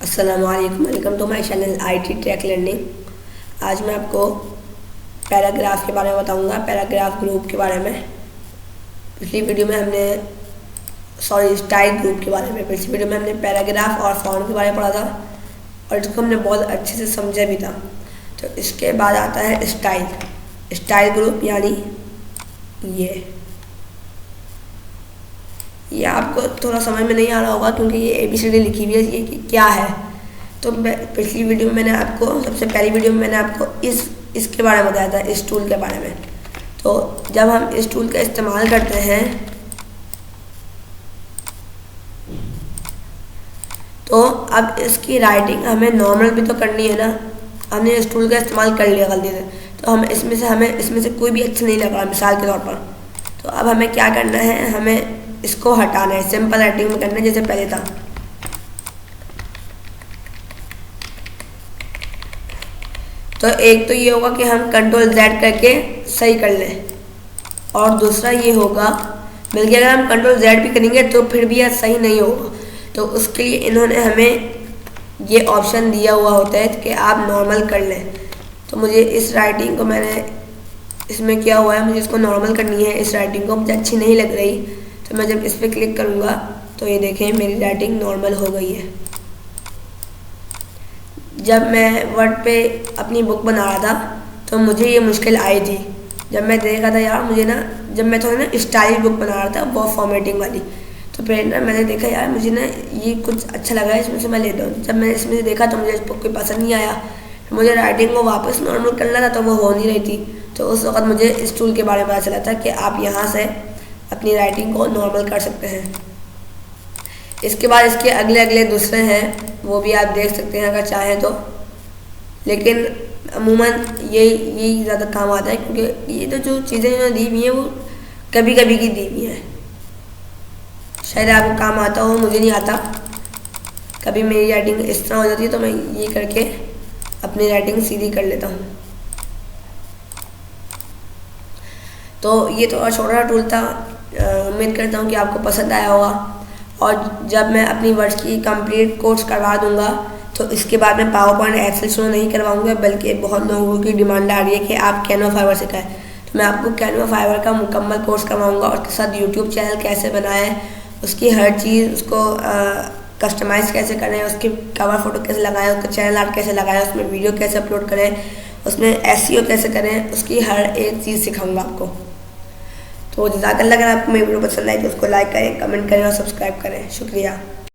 अस्सलामुअलैकुम, welcome to my channel IT track learning. आज मैं आपको पैराग्राफ के बारे में बताऊंगा, पैराग्राफ ग्रुप के बारे में। पिछली वीडियो में हमने स्टाइल ग्रुप के बारे में, पिछली वीडियो में हमने पैराग्राफ और फॉन्ट के बारे में पढ़ा था और इसको हमने बहुत अच्छे से समझा भी था। तो इसके बाद आता है स्टाइल ग्रुप, यानी ये आपको थोड़ा समझ में नहीं आ रहा होगा क्योंकि ये ABCD लिखी हुई है, ये क्या है। तो मैं पिछली वीडियो में मैंने आपको, सबसे पहली वीडियो में मैंने आपको इसके बारे में बताया था, इस टूल के बारे में। तो जब हम इस टूल का इस्तेमाल करते हैं तो अब इसकी राइटिंग हमें नॉर्मल भी तो करनी है ना। हमने इस टूल का इस्तेमाल कर लिया गलती से, तो हमें इसमें से कोई भी अच्छा नहीं लग रहा, मिसाल के तौर पर। तो अब हमें क्या करना है, हमें इसको हटाना है, सिंपल राइटिंग में करना है जैसे पहले था। तो एक तो ये होगा कि हम Ctrl Z करके सही कर लें, और दूसरा ये होगा, बल्कि अगर हम Ctrl Z भी करेंगे तो फिर भी यह सही नहीं होगा। तो उसके लिए इन्होंने हमें ये ऑप्शन दिया हुआ होता है कि आप नॉर्मल कर लें। तो मुझे इस राइटिंग को, मैंने इसमें क्या हुआ है, मुझे इसको नॉर्मल करनी है। इस राइटिंग को मुझे अच्छी नहीं लग रही, तो मैं जब इस पर क्लिक करूँगा तो ये देखें मेरी राइटिंग नॉर्मल हो गई है। जब मैं वर्ड पे अपनी बुक बना रहा था तो मुझे ये मुश्किल आई थी। जब मैं देखा था यार, मुझे ना, जब मैं थोड़ा ना स्टाइल बुक बना रहा था, वो फॉर्मेटिंग वाली, तो फिर ना मैंने देखा यार मुझे ना ये कुछ अच्छा लगा है, इसमें से मैं लेता हूँ। जब मैंने इसमें से देखा तो मुझे इस बुक कोई पसंद नहीं आया, मुझे राइटिंग को वापस नॉर्मल करना था तो वो हो नहीं रही थी। तो उस वक्त मुझे इस टूल के बारे में पता चला था कि आप यहाँ से अपनी राइटिंग को नॉर्मल कर सकते हैं। इसके बाद इसके अगले दूसरे हैं, वो भी आप देख सकते हैं अगर चाहें तो, लेकिन अमूमन यही ज़्यादा काम आता है क्योंकि ये तो जो चीज़ें इन्होंने दी हुई हैं वो कभी कभी की दी हुई हैं। शायद आपको काम आता हो, मुझे नहीं आता। कभी मेरी राइटिंग इस तरह हो जाती है तो मैं ये करके अपनी राइटिंग सीधी कर लेता हूँ। तो ये थोड़ा छोटा टूल था, उम्मीद करता हूँ कि आपको पसंद आया होगा। और जब मैं अपनी वर्ड्स की कंप्लीट कोर्स करवा दूँगा तो इसके बाद मैं पावर पॉइंट एक्सेल शुरू नहीं करवाऊँगा, बल्कि बहुत लोगों की डिमांड आ रही है कि आप कैनवा फाइवर सिखाएं। तो मैं आपको कैनवा फाइवर का मुकम्मल कोर्स करवाऊँगा और उसके साथ यूट्यूब चैनल कैसे बनाएं, उसकी हर चीज़, उसको कस्टमाइज़ कैसे करें, उसकी कवर फोटो कैसे लगाएं, उसका चैनल आर्ट कैसे लगाएं, उसमें वीडियो कैसे अपलोड करें, उसमें SEO कैसे करें, उसकी हर एक चीज़ सिखाऊँगा आपको। तो जज़ाकल्लाह, अगर आपको मेरी वीडियो पसंद आई तो उसको लाइक करें, कमेंट करें और सब्सक्राइब करें। शुक्रिया।